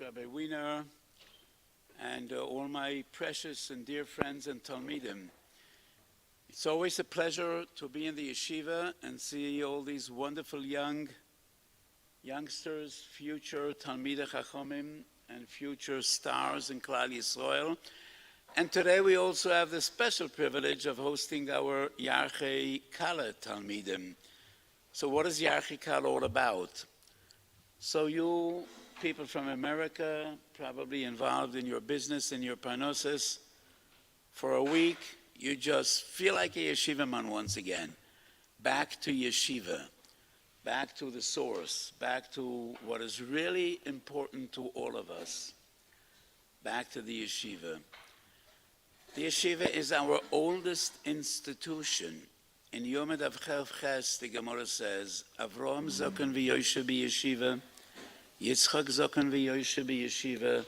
Rabbi Wiener, and all my precious and dear friends and Talmidim. It's always a pleasure to be in the yeshiva and see all these wonderful youngsters, future Talmidei Chachamim, and future stars in Klal Yisrael. And today we also have the special privilege of hosting our Yarchei Kala Talmidim. So what is Yarchei Kala all about? So you people from America, probably involved in your business and your parnassus, for a week, you just feel like a yeshiva man once again. Back to yeshiva, back to the source, back to what is really important to all of us, back to the yeshiva. The yeshiva is our oldest institution. In Yom Adav Ches, the Gemara says, Avraham Zokan v'Yoshe b'yeshiva, Yitzchak Zokan v'Yoshe b'yeshiva,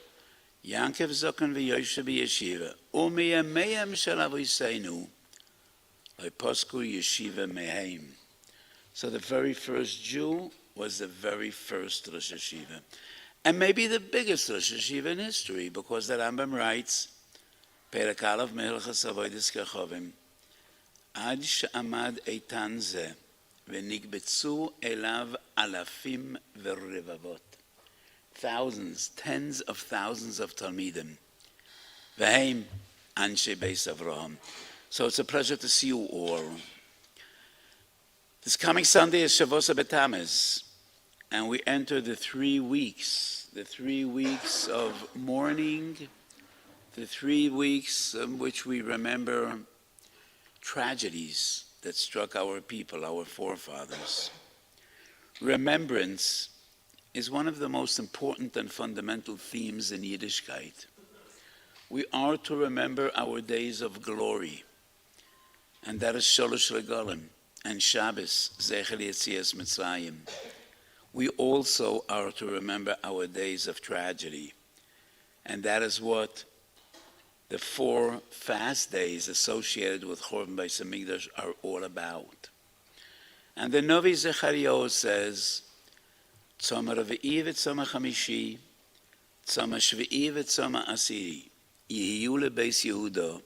Yankov Zokan v'Yoshe b'yeshiva, u'miyameyam shel avoseinu, posku yeshiva mehem. So the very first Jew was the very first Rosh Yeshiva. And maybe the biggest Rosh Yeshiva in history, because the Rambam writes, Perek Aleph Mehilchas Avodas Kechovim, Ad she'amad eitan ze, v'nigbetzu elav alafim v'revavot. Thousands, tens of thousands of Talmidim. V'heim anshe Beis Avraham. So it's a pleasure to see you all. This coming Sunday is Shavuos B'Tamuz, and we enter the 3 weeks of mourning, the 3 weeks in which we remember tragedies that struck our people, our forefathers. Remembrance is one of the most important and fundamental themes in Yiddishkeit. We are to remember our days of glory, and that is Sholosh Regalim and Shabbos, Zecher Yetzias Mitzrayim. We also are to remember our days of tragedy, and that is what the 4 fast days associated with Churban Beit Hamikdash are all about. And the Novi Zechariah says, Tzoma Revi'i v'Tzoma Chamishi, Tzoma Shvi'i v'Tzoma Asiri, Yihiyu leBeis Yehuda,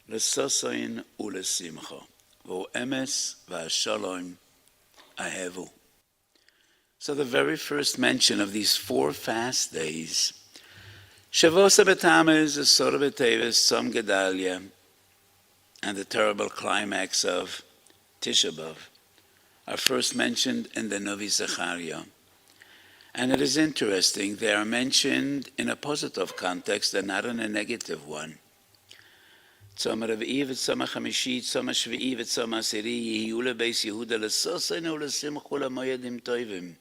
leSosoin uleSimcha, v'Emes v'Shalom ahevu. So the very first mention of these 4 fast days, Shavuos B'Tamuz is Sora B'Teves, Tzom Gedalia, and the terrible climax of Tisha B'Av are first mentioned in the Novi Zechariah. And it is interesting, they are mentioned in a positive context and not in a negative one. Tzom Revi'i v'Tzom Chamishi, Tzom Shvi'i v'Tzom Asiri, Yihiyu leBeis Yehuda, leSosoin uleSimcha leMoedim Tovim,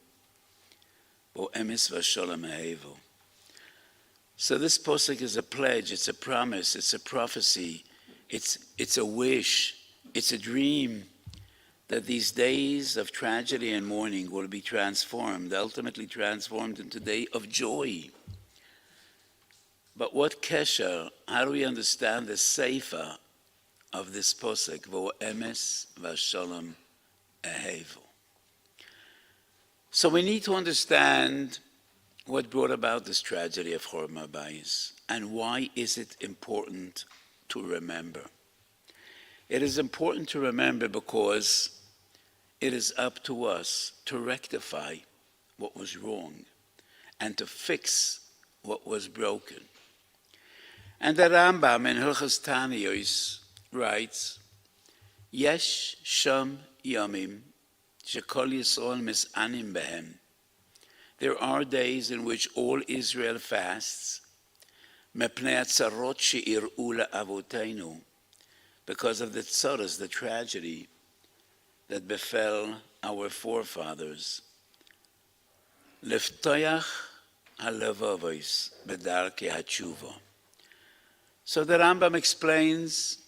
v'Emes v'Shalom ahevu. So this posuk is a pledge, it's a promise, it's a prophecy, it's a wish, it's a dream that these days of tragedy and mourning will be transformed, ultimately transformed into a day of joy. But what kesher, how do we understand the seifa of this posuk, v'Emes v'Shalom ahevu? So we need to understand what brought about this tragedy of Churban Bayis, and why is it important to remember? It is important to remember because it is up to us to rectify what was wrong and to fix what was broken. And the Rambam in Hilchos Taniyos writes, Yesh sham yamim shekol Yisrael mis'anim behem. There are days in which all Israel fasts, mepnei atzarot she'ir'u la'avoteinu, because of the tzaras, the tragedy that befell our forefathers. Leftoyach halavavos b'darkei hatshuva. So the Rambam explains,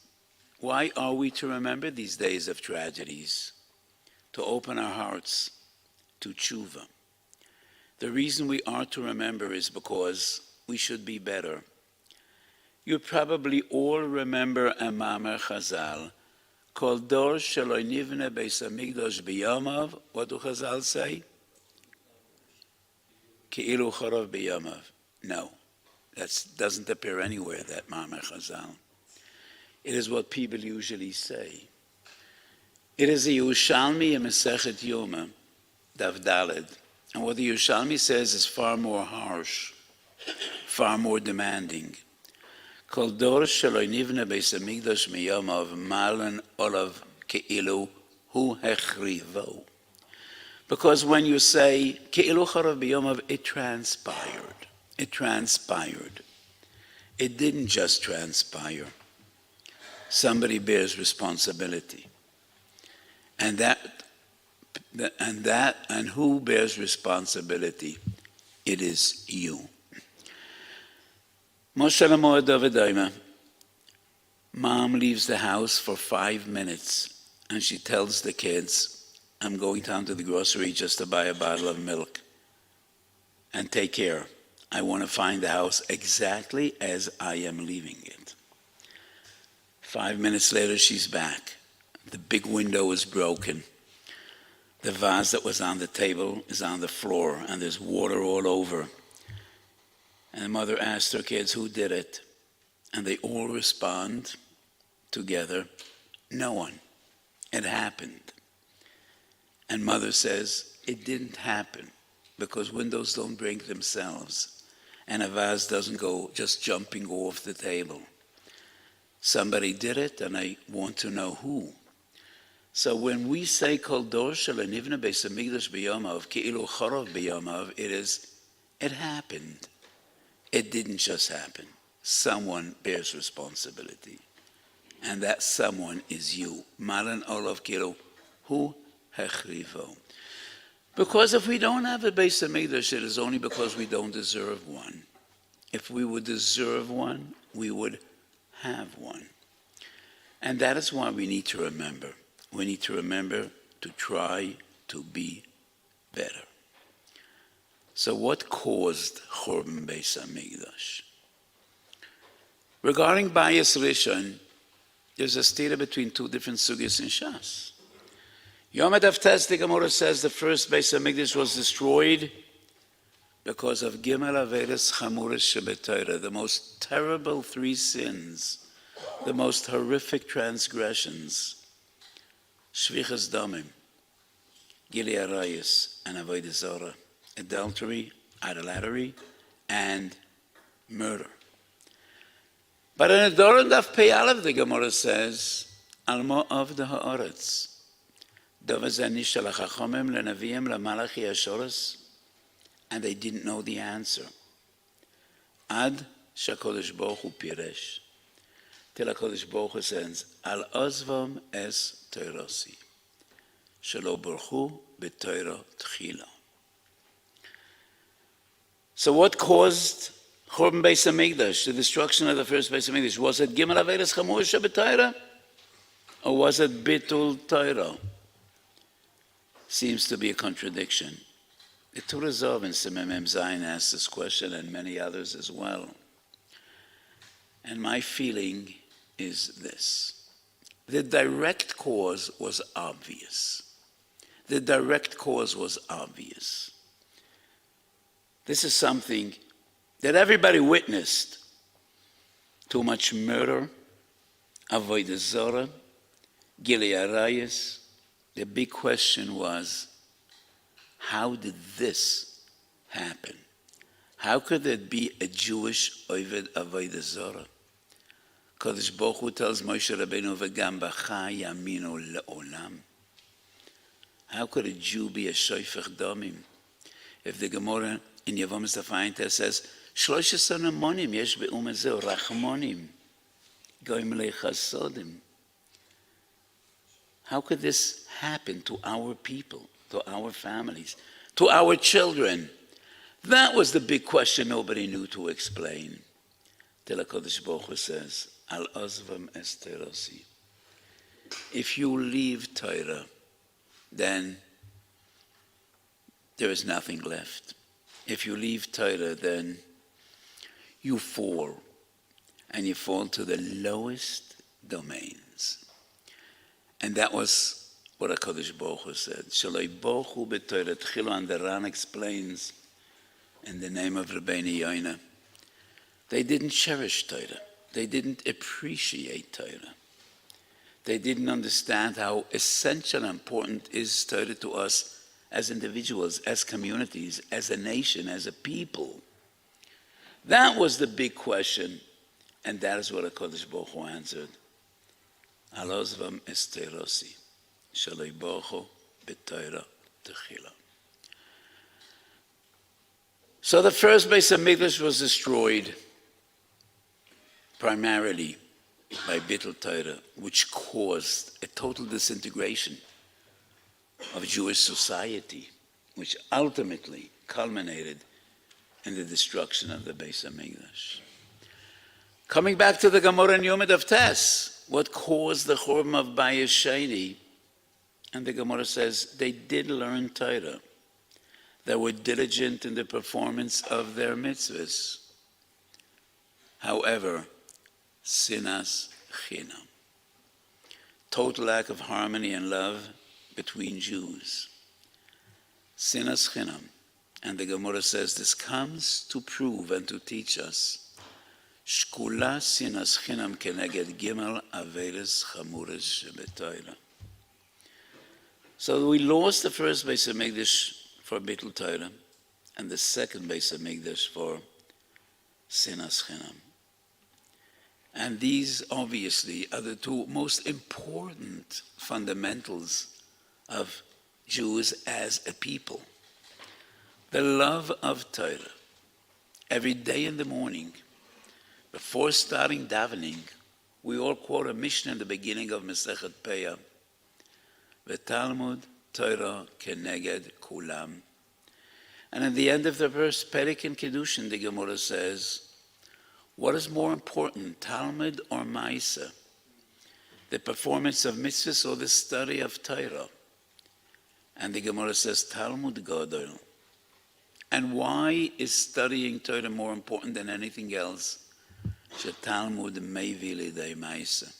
why are we to remember these days of tragedies? To open our hearts to tshuva. The reason we are to remember is because we should be better. You probably all remember a Maamar Chazal called Dor Shelo Nivne Beis Hamikdash B'Yomav. What do Chazal say? Ke'ilu charav b'yamav. No, that doesn't appear anywhere, that Ma'amar Chazal. It is what people usually say. It is the Yerushalmi in Masechet Yoma, Daf Daled. And what the Yerushalmi says is far more harsh, far more demanding. Kol dor shelo nivne beis hamikdash miyamav malan olav ke'ilu hu hechrivo. Because when you say ke'ilu charav b'yamav, it transpired. It transpired. It didn't just transpire. Somebody bears responsibility. And who bears responsibility? It is you. Mom leaves the house for 5 minutes and she tells the kids, I'm going down to the grocery just to buy a bottle of milk. And take care. I want to find the house exactly as I am leaving it. 5 minutes later, she's back. The big window is broken. The vase that was on the table is on the floor, and there's water all over. And the mother asked her kids, who did it? And they all respond together, no one. It happened. And mother says, it didn't happen, because windows don't break themselves, and a vase doesn't go just jumping off the table. Somebody did it, and I want to know who. So when we say Kol dor shelo nivne beis hamikdash b'yamav ke'ilu charav b'yamav, it happened. It didn't just happen. Someone bears responsibility, and that someone is you. Malan olav ke'ilu hu hechrivo. Because if we don't have a Beis Hamikdash, it is only because we don't deserve one. If we would deserve one, we would have one. And that is why we need to remember. We need to remember to try to be better. So what caused Churban Beis Hamikdash? Regarding Bayis Rishon, there's a stira between two different sugis in Shas. Yom Tes, the Gemara says the first Beis Hamikdash was destroyed because of Gimel Averes Chamuras Shebetayra, the most terrible 3 sins, the most horrific transgressions. Shvichas Damim, Gili Arayis, and Avodah Zarah, adultery, idolatry, and murder. But in the Doran Daf Pei Aleph, the Gemara says, Alma of the Haaretz, Dovazani Shalach HaChomim Lenaviim LaMalachi Ashoras, and they didn't know the answer. Ad Shakodesh Baruch Hu Piresh. Till HaKadosh Baruch Hu says, Al Ozvam Es Toirosi, Shelo Baruchu B'Toiro Tchila. So what caused Churban Beis Hamikdash, the destruction of the first Beis Hamikdash? Was it Gimel Averes Chamuras Shebetayra? Or was it Bitul Torah? Seems to be a contradiction. The Torah Zov in Simon Mem Zayin asks this question, and many others as well. And my feeling is this. The direct cause was obvious. The direct cause was obvious. This is something that everybody witnessed. Too much murder, avodah zarah, gilui arayos. The big question was, how did this happen? How could there be a Jewish avodah zarah? Kadosh Baruch Hu tells Moshe Rabbeinu, "V'gam b'cha yaminu le'olam." How could a Jew be a shoifech damim? If the Gemara in Yevamos Tafayinta says, "Shloshes monim yesh be'um hazeh rachmonim, goyim lechasodim." How could this happen to our people, to our families, to our children? That was the big question nobody knew to explain. Till HaKadosh Baruch Hu says, Al Ozvam Es Toirosi. If you leave Torah, then there is nothing left. If you leave Torah, then you fall, and you fall to the lowest domains. And that was what HaKadosh Baruch Hu said. Shaloi Baruch Hu b'Torah Tchilo, and the Ran explains in the name of Rabbeinu Yoina. They didn't cherish Torah. They didn't appreciate Torah. They didn't understand how essential and important is Torah to us as individuals, as communities, as a nation, as a people. That was the big question, and that is what HaKadosh Baruch Hu answered. Alozvam esterosi, shaloi Baruch Hu b'Torah techila. So the first Beis Hamikdash was destroyed primarily by Bittul Torah, which caused a total disintegration of Jewish society, which ultimately culminated in the destruction of the Beis Hamikdash. Coming back to the Gemara and Yomid of Tes, what caused the Churban of Bayis Sheni? And the Gemara says they did learn Torah. They were diligent in the performance of their mitzvahs. However, sinas chinam, total lack of harmony and love between Jews. Sinas chinam. And the Gemara says this comes to prove and to teach us shkula sinas chinam keneged gimel averes chamures shebetoira. So we lost the first Beis Hamikdash for Bittul Torah and the second Beis Hamikdash for sinas chinam. And these, obviously, are the two most important fundamentals of Jews as a people. The love of Torah. Every day in the morning, before starting davening, we all quote a Mishnah in the beginning of Masechet Peah. V'Talmud Torah keneged kulam. And at the end of the verse, Perek in Kiddushin, the Gemara says, what is more important, Talmud or Maisa? The performance of mitzvahs or the study of Torah? And the Gemara says, Talmud Gadol. And why is studying Torah more important than anything else? Talmud mevi lidei Maisa.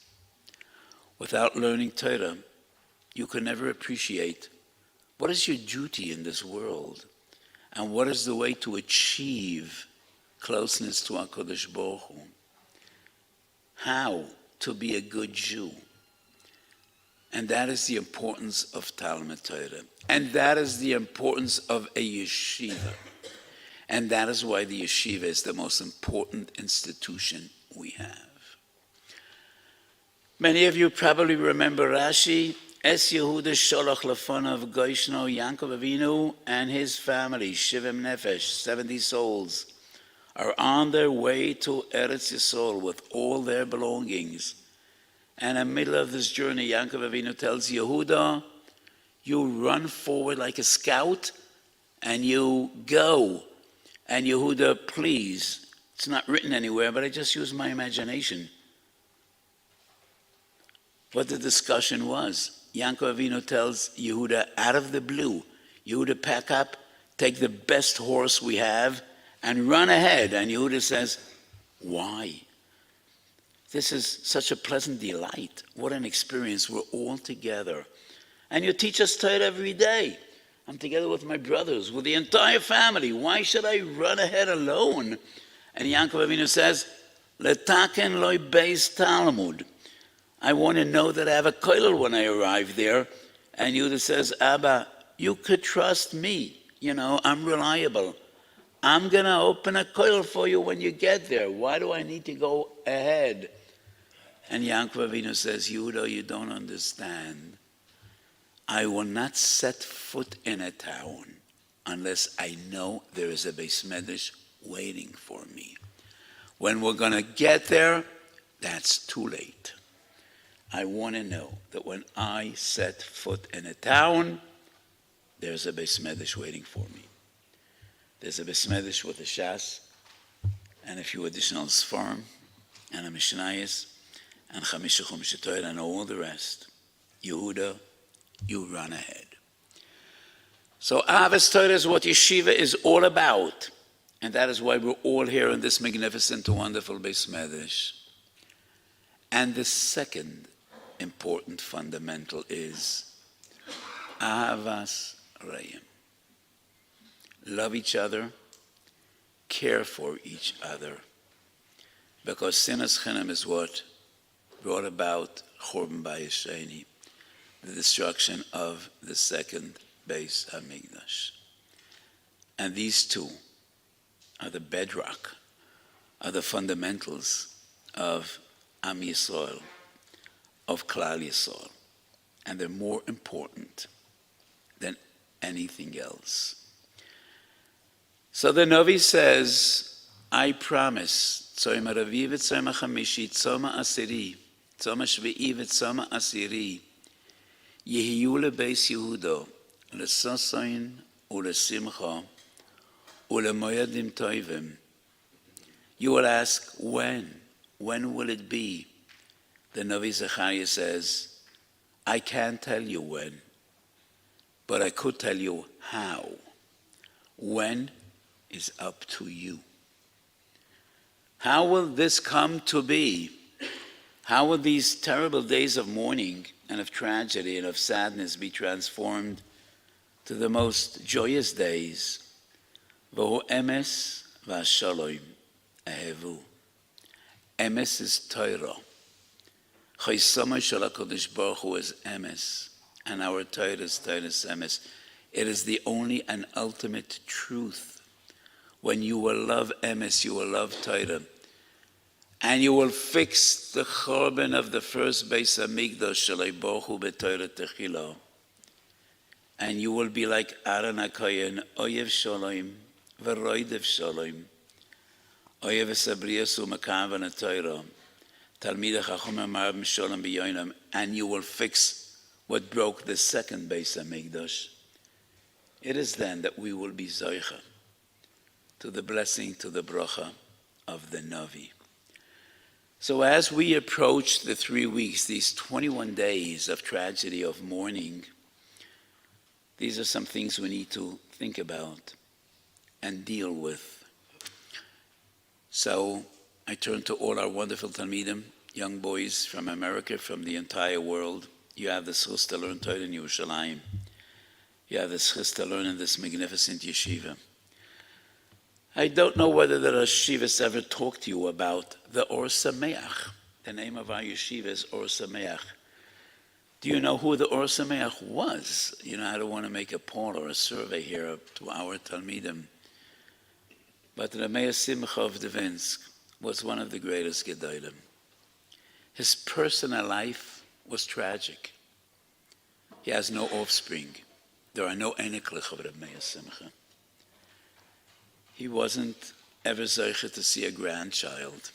Without learning Torah, you can never appreciate what is your duty in this world and what is the way to achieve closeness to HaKadosh Baruch Hu. How to be a good Jew. And that is the importance of Talmud Torah. And that is the importance of a yeshiva. And that is why the yeshiva is the most important institution we have. Many of you probably remember Rashi. Es Yehuda Sholach Lefanav Goishno Yaakov Avinu and his family, Shivim Nefesh, 70 souls, are on their way to Eretz Yisrael with all their belongings. And in the middle of this journey, Yaakov Avinu tells Yehuda, you run forward like a scout and you go. And Yehuda, please, it's not written anywhere, but I just use my imagination. What the discussion was. Yaakov Avinu tells Yehuda, out of the blue, Yehuda, pack up, take the best horse we have, and run ahead. And Yehuda says, why? This is such a pleasant delight. What an experience. We're all together. And you teach us Torah every day. I'm together with my brothers, with the entire family. Why should I run ahead alone? And Yaakov Avinu says, Letaken loy beis Talmud. I want to know that I have a koilel when I arrive there. And Yehuda says, Abba, you could trust me. You know, I'm reliable. I'm going to open a koilel for you when you get there. Why do I need to go ahead? And Yaakov Avinu says, Yehuda, you don't understand. I will not set foot in a town unless I know there is a Beis Medrash waiting for me. When we're going to get there, that's too late. I want to know that when I set foot in a town, there's a Beis Medrash waiting for me. There's a Beis Medrash with a Shas and a few additional Sfarim and a Mishnayos and Chamisha Chumash Torah and all the rest. Yehuda, you run ahead. So Ahavas Torah is what yeshiva is all about. And that is why we're all here in this magnificent, wonderful Beis Medrash. And the second important fundamental is Ahavas Reim. Love each other care for each other. Because sinas chinam is what brought about Churban Bayesheni, the destruction of the second Beit Hamikdash. And these two are the bedrock, are the fundamentals of Am Yisrael, of Klal Yisrael. And they're more important than anything else. So the Navi says, I promise, Tzoma Ravi v'Tzoma Chamishi, Tzoma Asiri, Tzoma Shvi'i v'Tzoma Asiri, Yehiyu leBeis Yehuda, leSasayin uleSimcha, uleMoyadim Tovim. You will ask, when? When will it be? The Navi Zechariah says, I can't tell you when, but I could tell you how. When is up to you. How will this come to be? How will these terrible days of mourning and of tragedy and of sadness be transformed to the most joyous days? V'hu emes v'ashalom ahevu. Emes is Torah. Chaysama shel HaKadosh Baruch Hu is emes, and our Torah is emes. It is the only and ultimate truth. When you will love emes, you will love Torah, and you will fix the Churban of the first Beit Hamikdash shel Baruch Hu b'Torah techila, and you will be like Aaron HaKohen, oyev shalom v'roidev shalom, oyev esabrias u'makav v'Torah, talmid hachacham amar shalom b'yoinam, and you will fix what broke the second Beit Hamikdash. It is then that we will be zoicha to the blessing, to the bracha of the Navi. So as we approach the 3 weeks, these 21 days of tragedy, of mourning, these are some things we need to think about and deal with. So I turn to all our wonderful Talmidim, young boys from America, from the entire world. You have the schus to learn Torah in Yerushalayim. You have the schus to learn in this magnificent yeshiva. I don't know whether the yeshivas ever talked to you about the Or Sameach. The name of our yeshiva is Or Sameach. Do you know who the Or Sameach was? You know, I don't want to make a poll or a survey here to our Talmidim. But the Meir Simcha of Dvinsk was one of the greatest Gedolim. His personal life was tragic. He has no offspring. There are no eneklich of Meir Simcha. He wasn't ever zeicha to see a grandchild.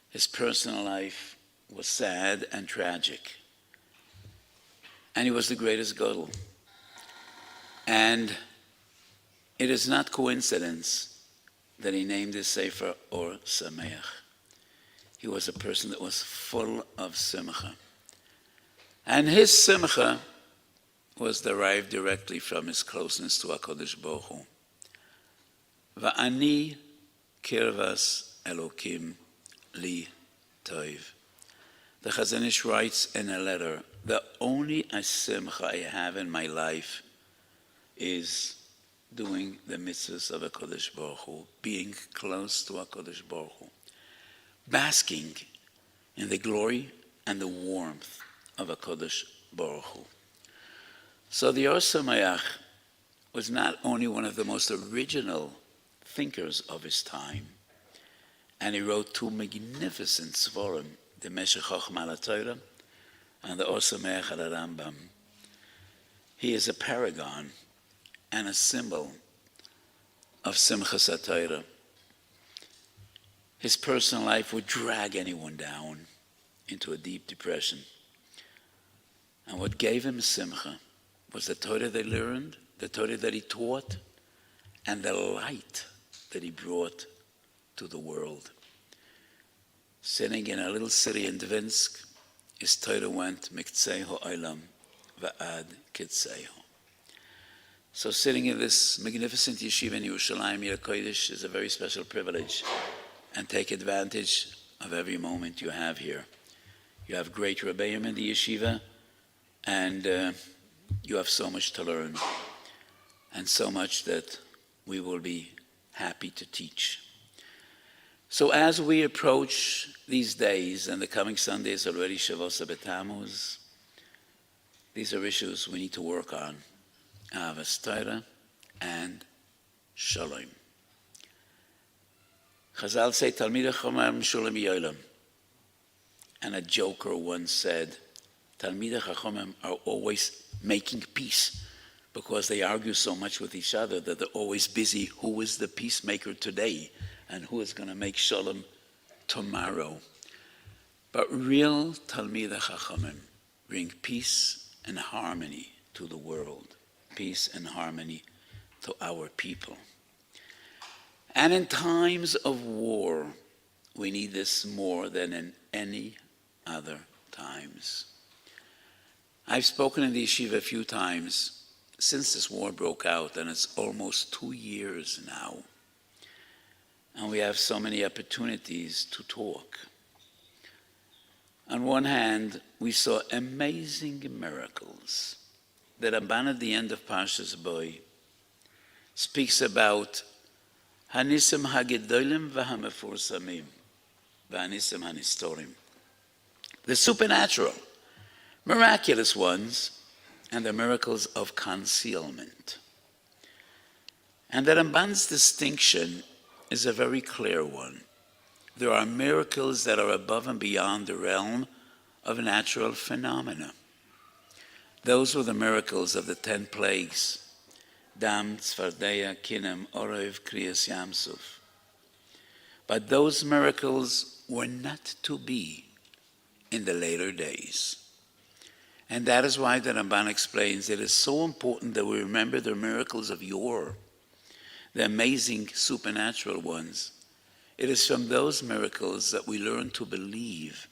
His personal life was sad and tragic. And he was the greatest gadol. And it is not coincidence that he named his sefer Or Sameach. He was a person that was full of simcha. And his simcha was derived directly from his closeness to HaKadosh Baruch Hu. Va'ani kirvas Elokim li tov. The Chazon Ish writes in a letter, the only simcha I have in my life is doing the mitzvahs of HaKadosh Baruch Hu, being close to HaKadosh Baruch Hu, basking in the glory and the warmth of HaKadosh Baruch Hu. So the Or Sameach was not only one of the most original thinkers of his time, and he wrote 2 magnificent svarim, the Meshech Chochmah al Torah and the Or Sameach al Rambam. He is a paragon and a symbol of Simchas HaTorah. His personal life would drag anyone down into a deep depression. And what gave him simcha was the Torah they learned, the Torah that he taught, and the light that he brought to the world. Sitting in a little city in Dvinsk, his Torah went miktzeiho olam va'ad kitzeiho. So sitting in this magnificent yeshiva in Yerushalayim, Yer Kodesh, is a very special privilege, and take advantage of every moment you have here. You have great Rabbeim in the yeshiva, and you have so much to learn, and so much that we will be happy to teach. So as we approach these days, and the coming Sunday is already Shavuos B'Tammuz, these are issues we need to work on. Ahavas Torah and Shalom. Chazal say, Talmidei Chacham Shulam Yolam. And a joker once said, Talmidei Chacham are always making peace because they argue so much with each other that they're always busy. Who is the peacemaker today and who is going to make Shalom tomorrow? But real Talmidei Chacham bring peace and harmony to the world, peace and harmony to our people. And in times of war, we need this more than in any other times. I've spoken in the yeshiva a few times since this war broke out, and it's almost 2 years now. And we have so many opportunities to talk. On one hand, we saw amazing miracles. The Ramban at the end of Parshas Boi speaks about Hanisim hagedolim v'hamefursamim v'hanisim hanistorim. The supernatural, miraculous ones, and the miracles of concealment. And the Ramban's distinction is a very clear one. There are miracles that are above and beyond the realm of natural phenomena. Those were the miracles of the 10 plagues. Dam, Tzfardeya, Kinem, Orev, Kriyas, Yamsuf. But those miracles were not to be in the later days. And that is why the Ramban explains it is so important that we remember the miracles of yore, the amazing supernatural ones. It is from those miracles that we learn to believe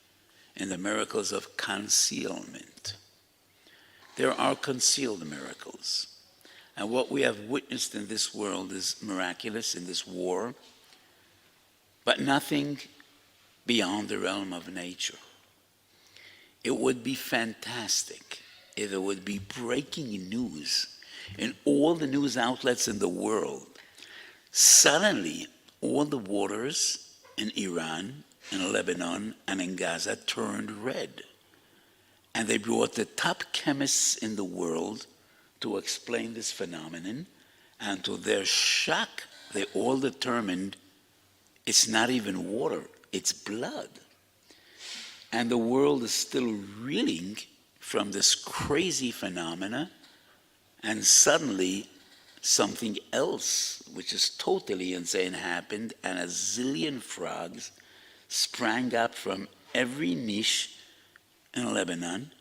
in the miracles of concealment. There are concealed miracles. And what we have witnessed in this world is miraculous in this war, but nothing beyond the realm of nature. It would be fantastic if it would be breaking news in all the news outlets in the world. Suddenly, all the waters in Iran, in Lebanon, and in Gaza turned red. And they brought the top chemists in the world to explain this phenomenon, and to their shock, they all determined it's not even water, it's blood. And the world is still reeling from this crazy phenomena, and suddenly something else, which is totally insane, happened, and a zillion frogs sprang up from every niche in Lebanon,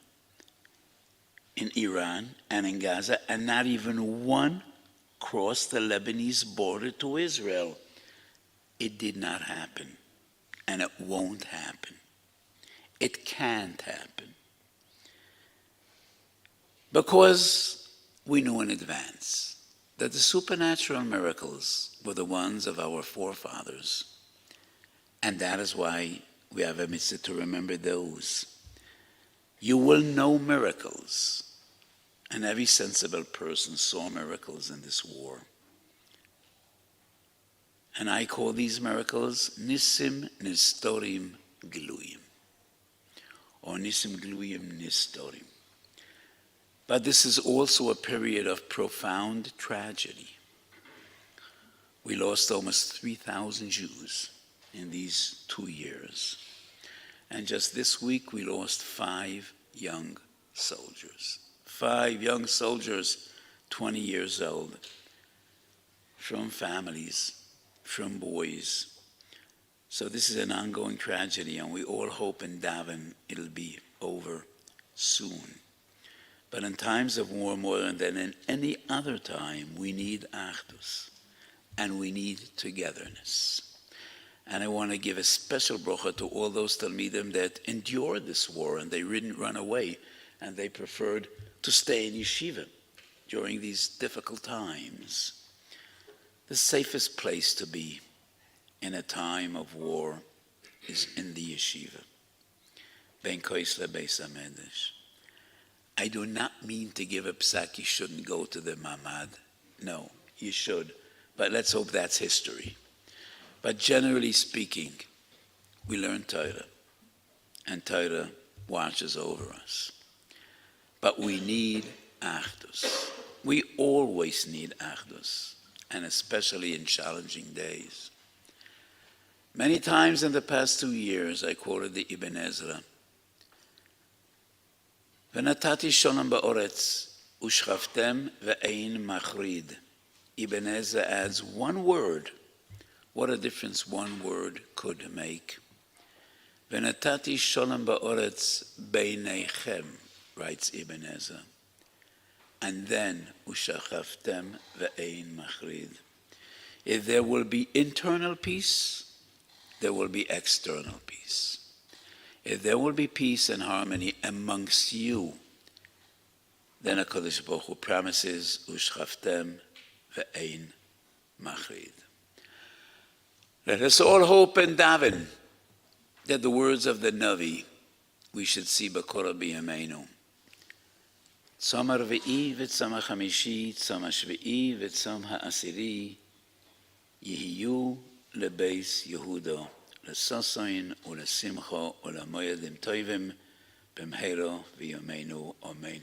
in Iran, and in Gaza, and not even one crossed the Lebanese border to Israel. It did not happen, and it won't happen. It can't happen. Because we knew in advance that the supernatural miracles were the ones of our forefathers, and that is why we have a mitzvah to remember those. You will know miracles, and every sensible person saw miracles in this war. And I call these miracles Nisim Nistorim Giluyim, or Nisim Giluyim Nistorim. But this is also a period of profound tragedy. We lost almost 3,000 Jews in these 2 years. And just this week, we lost 5 young soldiers. 5 young soldiers, 20 years old, from families, from boys. So this is an ongoing tragedy, and we all hope and daven it'll be over soon. But in times of war, more than in any other time, we need achdus, and we need togetherness. And I want to give a special bracha to all those Talmidim that endured this war, and they didn't run away, and they preferred to stay in yeshiva during these difficult times. The safest place to be in a time of war is in the yeshiva. Ben Koisla Beis HaMedrash. I do not mean to give a psak you shouldn't go to the mamad. No, you should. but let's hope that's history. But generally speaking, we learn Torah, and Torah watches over us. But we need achdus. We always need achdus, and especially in challenging days. Many times in the past 2 years, I quoted the Ibn Ezra. V'natati sholem ba'oretz, u'shchavtem ve'ein machrid. Ibn Ezra adds one word. What a difference one word could make. V'natati sholem ba'oretz beinechem, writes Ibn Ezra. And then, u'shchavtem ve'ein machrid. If there will be internal peace, there will be external peace. If there will be peace and harmony amongst you, then HaKadosh Baruch Hu promises, Ushchavtem ve'ein machrid. Let us all hope and daven that the words of the Navi we should see b'kol b'yameinu. Tzom ha'rvi'i v'tzom ha'chamishi, tzom ha'shvi'i v'tzom ha'asiri, yihiyu לבייס יהודה, לששון ולשמחה ולמועדים טובים במהרה וימינו אמן.